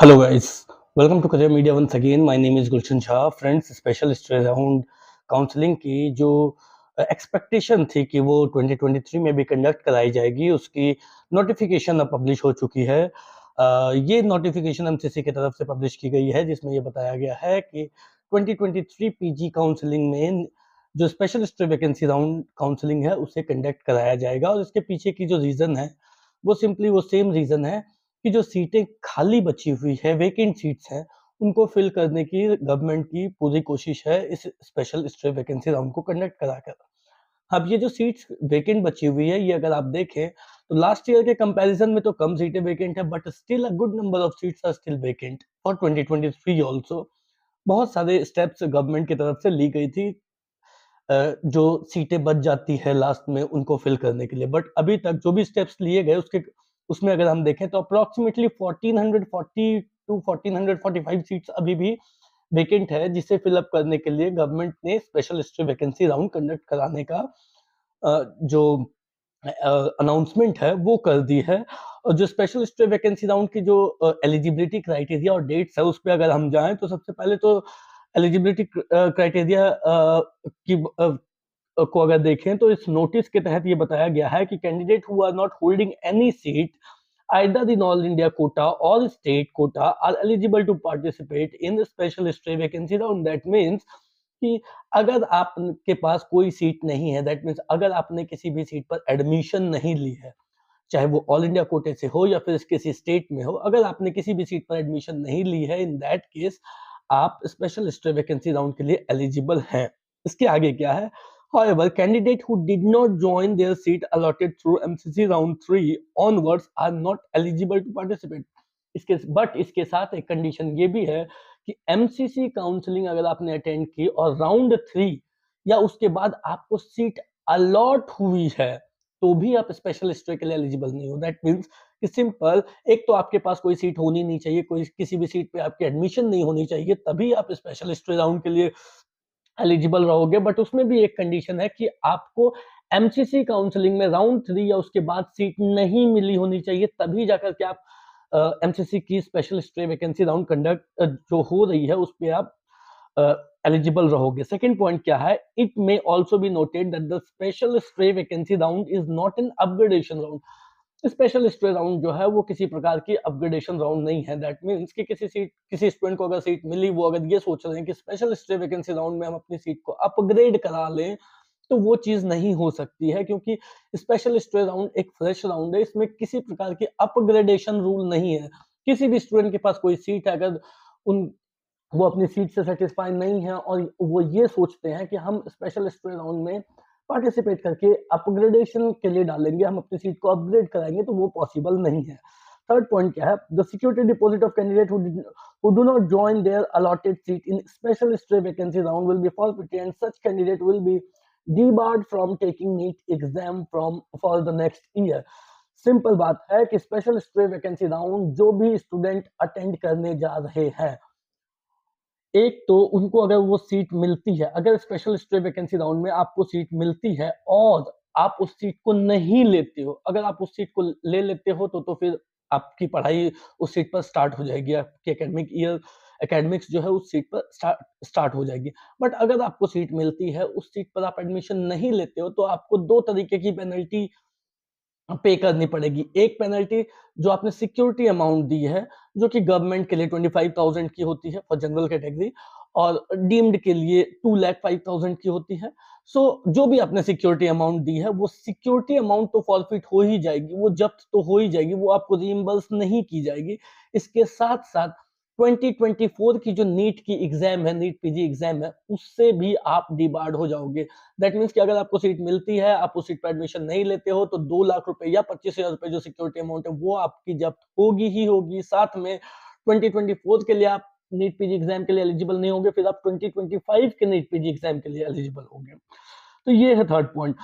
Hello guys, welcome to Career Media once again. My name is Gulshan Shah. Friends, special stress round counselling की जो expectation थी कि वो 2023 में भी कंडक्ट कराई जाएगी, उसकी नोटिफिकेशन अब पब्लिश हो चुकी है। ये नोटिफिकेशन एमसीसी की तरफ से पब्लिश की गई है, जिसमें ये बताया गया है कि 2023 पीजी काउंसलिंग में जो special stress vacancy round counselling है उसे कंडक्ट कराया जाएगा। और इसके पीछे की जो रीज़न है वो सिंपली वो सेम रीज़न है कि जो सीटें खाली बची हुई है, वेकेंट सीट्स हैं, उनको फिल करने की गवर्नमेंट की पूरी कोशिश है इस स्पेशल स्ट्रेस वैकेंसी राउंड को कंडक्ट कराकर। अब ये जो सीट्स वेकेंट बची हुई है, ये अगर आप देखें तो लास्ट ईयर के कंपैरिजन में तो कम सीटें वेकेंट है, but still a good number of seats are still vacant for 2023 also. बहुत सारे स्टेप्स गवर्नमेंट की तरफ से ली गई थी जो सीटें बच जाती है लास्ट में उनको फिल करने के लिए, बट अभी तक जो भी स्टेप्स लिए गए उसमें अगर हम देखें तो अप्रोक्सीमेटली 1440 टू 1445 सीट्स अभी भी वेकेंट है, जिसे फिलअप करने के लिए गवर्नमेंट ने special stress vacancy round conduct कराने का जो अनाउंसमेंट है वो कर दी है। और जो स्पेशल स्ट्रेस वैकेंसी राउंड की जो एलिजिबिलिटी क्राइटेरिया और डेट्स है उस पे अगर हम जाएं तो सबसे पहले तो एलिजिबिलिटी क्राइटेरिया को अगर देखें तो इस नोटिस के तहत ये बताया गया है कि candidate who are not holding any seat either in all India quota or state quota are eligible to participate in the special stray vacancy round. That means कि अगर आपके पास कोई सीट नहीं है, दैट मीन्स अगर आपने किसी भी सीट पर एडमिशन नहीं ली है, चाहे वो ऑल इंडिया कोटे से हो या फिर किसी स्टेट में हो, अगर आपने किसी भी सीट पर एडमिशन नहीं ली है, इन दैट केस आप स्पेशल स्ट्रे वैकेंसी राउंड के लिए एलिजिबल हैं। इसके आगे क्या है? However, candidate who did not join their seat allotted through MCC round 3 onwards are not eligible to participate. इसके साथ एक कंडीशन ये भी है कि एमसीसी काउंसलिंग अगर आपने अटेंड की और राउंड 3 या उसके बाद आपको सीट अलॉट हुई है, तो भी आप स्पेशल स्ट्रे के लिए एलिजिबल नहीं हो। दैट मीन्स कि सिंपल, एक तो आपके पास कोई सीट होनी नहीं चाहिए, कोई किसी भी सीट पे आपकी एडमिशन नहीं होनी चाहिए, तभी आप स्पेशल स्ट्रे राउंड के लिए एलिजिबल रहोगे। बट उसमें भी एक कंडीशन है कि आपको एमसीसी काउंसलिंग में राउंड 3 या उसके बाद सीट नहीं मिली होनी चाहिए, तभी जाकर के आप एमसीसी की special stray vacancy round conduct जो हो रही है उस पे आप एलिजिबल रहोगे। सेकंड पॉइंट क्या है? It may also be noted that the special stray vacancy round is not an upgradation round. Special stray round जो है वो किसी प्रकार की अपग्रेडेशन राउंड नहीं है। दैट मीन्स कि किसी स्टूडेंट को अगर सीट मिली, वो अगर ये सोच रहे हैं कि स्पेशल स्ट्रे वैकेंसी राउंड में हम अपनी सीट को अपग्रेड करा लें, तो वो चीज नहीं हो सकती है, क्योंकि स्पेशल स्ट्रे राउंड एक फ्रेश राउंड है, इसमें किसी प्रकार की अपग्रेडेशन रूल नहीं है। किसी भी स्टूडेंट के पास कोई सीट है, अगर उन वो अपनी सीट से सेटिस्फाई नहीं है और वो ये सोचते हैं कि हम स्पेशल स्ट्रे राउंड में पार्टिसिपेट करके अपग्रेडेशन के लिए डालेंगे, हम अपनी सीट को अपग्रेड कराएंगे, तो वो पॉसिबल नहीं है। थर्ड पॉइंट क्या है? The security deposit of candidate who do not join their allotted seat in special stray vacancy round will be forfeited, and such candidate will be debarred from taking NEET exam from for the next year. Simple बात है कि special stray vacancy round जो भी student attend करने जा रहे हैं, एक तो उनको अगर वो सीट मिलती है, अगर स्पेशल स्ट्रे वैकेंसी राउंड में आपको सीट मिलती है और आप उस सीट को नहीं लेते हो, अगर आप उस सीट को ले लेते हो तो फिर आपकी पढ़ाई उस सीट पर स्टार्ट हो जाएगी, आपकी एकेडमिक्स जो है उस सीट पर स्टार्ट हो जाएगी। बट अगर आपको सीट मिलती है, उस सीट पर आप एडमिशन नहीं लेते हो, तो आपको 2 तरीके की पेनल्टी पे करनी पड़ेगी। एक पेनल्टी जो आपने सिक्योरिटी अमाउंट दी है, जो कि गवर्नमेंट के लिए 25,000 की होती है फॉर जनरल कैटेगरी, और डीम्ड के लिए 2,05,000 की होती है। सो जो भी आपने सिक्योरिटी अमाउंट दी है, वो सिक्योरिटी अमाउंट तो फॉरफिट हो ही जाएगी, वो जब्त तो हो ही जाएगी, वो आपको रीइंबर्स नहीं की जाएगी। इसके साथ-साथ 2024 की जो नीट की एग्ज़ाम है, नीट पीजी एग्ज़ाम है, उससे भी आप डिबार्ड हो जाओगे। दैट मीन्स कि अगर आपको सीट मिलती है, आप उस सीट पे एडमिशन नहीं लेते हो, तो 2 लाख रुपए या 25,000 रुपए जो सिक्योरिटी अमाउंट है, वो आपकी जब्त होगी ही होगी। साथ में 2024 के लिए आप नीट पीजी एग्ज़ाम के लिए एलिजिबल नहीं होंगे, फिर आप 2025 के नीट पीजी एग्ज़ाम के लिए एलिजिबल होंगे। तो ये है थर्ड पॉइंट।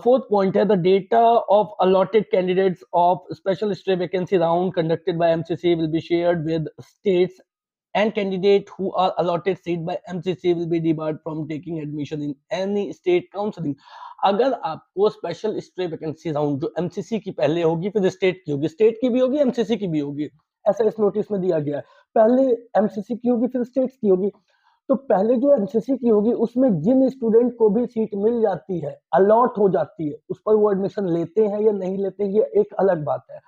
फोर्थ पॉइंट है the data of allotted candidates of special stray vacancy round conducted by MCC will be shared with states, and candidate who are allotted seat by MCC will be debarred from taking admission in any state counseling. अगर आपको special stray vacancy round जो MCC की पहले होगी, फिर state की होगी, state की भी होगी, एमसीसी की भी होगी, ऐसा इस नोटिस में दिया गया है। पहले एमसीसी की होगी, फिर स्टेट्स की होगी। तो पहले जो एमसीसी की होगी उसमें जिन स्टूडेंट को भी सीट मिल जाती है, अलॉट हो जाती है, उस पर वो एडमिशन लेते हैं या नहीं लेते, ये एक अलग बात है।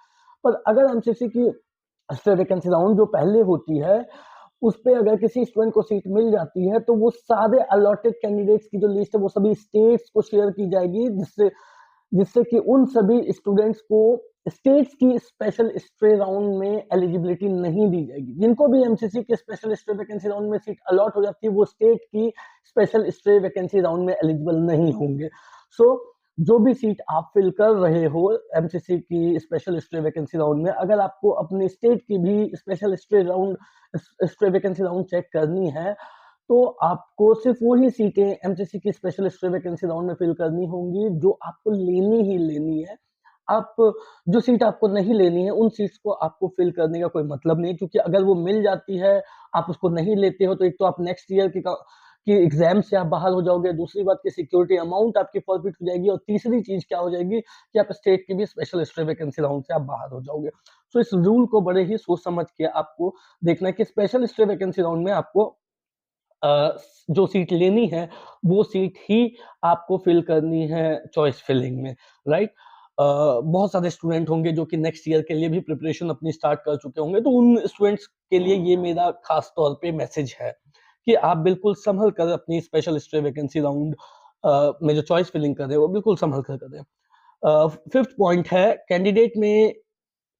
पर अगर एमसीसी की वैकेंसी राउंड जो पहले होती है, उस पे अगर किसी स्टूडेंट को सीट मिल जाती है तो वो सारे अलॉटेड कैंडिडेट्स की जो लिस्ट है वो सभी स्टेट्स को शेयर की जाएगी, जिससे जिससे कि उन सभी स्टूडेंट्स को स्टेट्स की स्पेशल स्ट्रे राउंड में एलिजिबिलिटी नहीं दी जाएगी। जिनको भी एमसीसी के स्पेशल स्ट्रे वैकेंसी राउंड में सीट अलॉट हो जाती है वो स्टेट की स्पेशल स्ट्रे वैकेंसी राउंड में एलिजिबल नहीं होंगे। सो जो भी सीट आप फिल कर रहे हो एमसीसी की स्पेशल स्ट्रे वैकेंसी राउंड में, अगर आपको अपनी स्टेट की भी special stray vacancy round check करनी है तो आपको सिर्फ वही सीटें एमसीसी की स्पेशल स्ट्रे वैकेंसी राउंड में फिल करनी होंगी जो आपको लेनी ही लेनी है। आप जो सीट आपको नहीं लेनी है उन सीट्स को आपको फिल करने का कोई मतलब नहीं, क्योंकि अगर वो मिल जाती है आप उसको नहीं लेते हो तो एक तो आप नेक्स्ट ईयर की एग्जाम से आप बाहर हो जाओगे, दूसरी बात की सिक्योरिटी अमाउंट आपकी फॉरफिट हो जाएगी, और तीसरी चीज क्या हो जाएगी कि आप स्टेट की भी स्पेशल स्ट्रे वैकेंसी राउंड से आप बाहर हो जाओगे। तो इस रूल को बड़े ही सोच समझ के आपको देखना है कि स्पेशल स्ट्रे वैकेंसी राउंड में आपको जो सीट लेनी है वो सीट ही आपको फिल करनी है चॉइस फिलिंग में, राइट। बहुत सारे स्टूडेंट होंगे जो कि नेक्स्ट ईयर के लिए भी प्रिपरेशन अपनी स्टार्ट कर चुके होंगे, तो उन स्टूडेंट्स के लिए ये मेरा खास तौर पे मैसेज है कि आप बिल्कुल संभल कर अपनी स्पेशल स्ट्रे वैकेंसी राउंड में जो चॉइस फिलिंग कर रहे हो वो बिल्कुल संभल कर करें। फिफ्थ पॉइंट है, कैंडिडेट में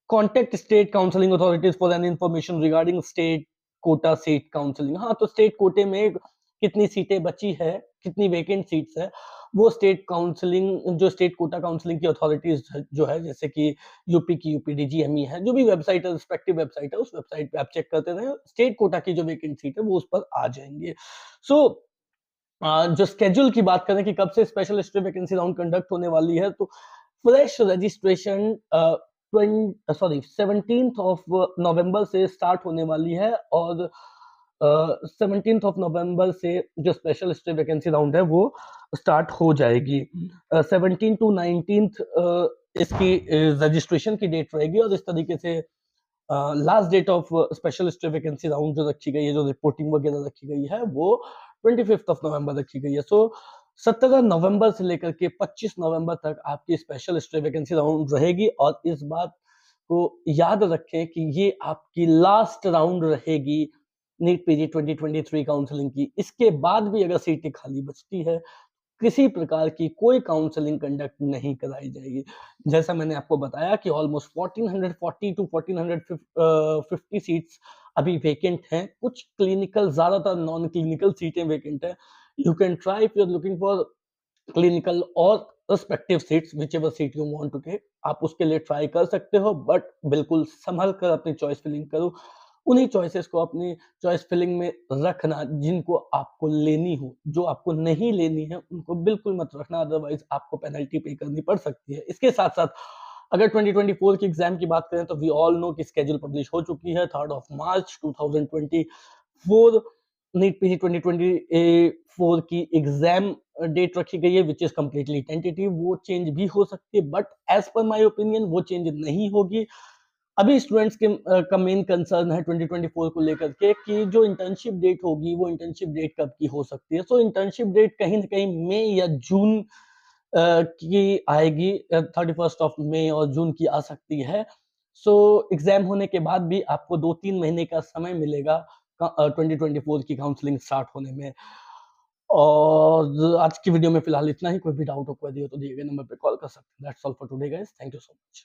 contact state counselling authorities for any information regarding state quota seat counselling. हाँ, तो स्टेट कोटे में कितनी सीटें बची है, कितनी वेकेंट सीट्स है, वो स्टेट काउंसलिंग जो स्टेट कोटा काउंसलिंग की अथॉरिटीज जो है, जैसे कि यूपी की यूपीडीजीएमई है, जो भी वेबसाइट है, रिस्पेक्टिव वेबसाइट है, उस वेबसाइट पे आप चेक करते रहे, स्टेट कोटा की जो वेकेंट सीट है वो उस पर आ जाएंगे। सो जो स्केड्यूल की बात करें कि कब से special stray vacancy round conduct होने वाली है, तो fresh registration 17th of November से स्टार्ट होने वाली है, और 17th ऑफ नवंबर से जो स्पेशल स्ट्रे वैकेंसी राउंड है वो स्टार्ट हो जाएगी। 17 टू 19th इसकी रजिस्ट्रेशन की डेट रहेगी, और इस तरीके से last date of special stray vacancy round जो रखी गई है, जो रिपोर्टिंग वगैरह रखी गई है, वो 25th ऑफ नवंबर रखी गई है। सो 17 नवंबर से लेकर के 25 नवंबर तक आपकी स्पेशल स्ट्रे वैकेंसी राउंड रहेगी, और इस बात को याद रखें कि ये आपकी लास्ट राउंड रहेगी नीट पीजी 2023 काउंसलिंग की। इसके बाद भी अगर सीटें खाली बचती है, किसी प्रकार की कोई काउंसलिंग कंडक्ट नहीं कराई जाएगी। जैसा मैंने आपको बताया कि ऑलमोस्ट 1440 टू 1450 सीट्स अभी वेकेंट हैं। कुछ क्लिनिकल, ज्यादातर नॉन क्लिनिकल सीटें वेकेंट हैं। You can try if you are looking for clinical और respective seats, whichever seat you want to take, आप उसके लिए ट्राई कर सकते हो, बट बिल्कुल संभल कर अपनी चॉइस फिलिंग करो। उन्हीं चॉइसेस को अपनी चॉइस फिलिंग में रखना जिनको आपको लेनी हो, जो आपको नहीं लेनी है उनको बिल्कुल मत रखना, अदरवाइज आपको पेनल्टी पे करनी पड़ सकती है। इसके साथ साथ अगर 2024 की एग्जाम की बात करें तो वी ऑल नो कि स्केड्यूल पब्लिश हो चुकी है 3rd of March 2024। NEET PG 2024 की एग्जाम डेट रखी गई है विच इज कंप्लीटली टेंटेटिव, वो चेंज भी हो सकती है, but as per my opinion वो चेंज नहीं होगी। अभी स्टूडेंट्स के का मेन कंसर्न है 2024 को लेकर के कि जो इंटर्नशिप डेट होगी वो इंटर्नशिप डेट कब की हो सकती है। सो इंटर्नशिप डेट कहीं ना कहीं मई या जून की आएगी, 31st ऑफ मई और जून की आ सकती है। सो एग्जाम होने के बाद भी आपको 2-3 महीने का समय मिलेगा 2024 की काउंसलिंग स्टार्ट होने में। और आज की वीडियो में फिलहाल इतना ही। कोई भी डाउट हो, क्वेरी हो तो दिए गए नंबर पे कॉल कर सकते हैं। That's all for today guys, thank you so much.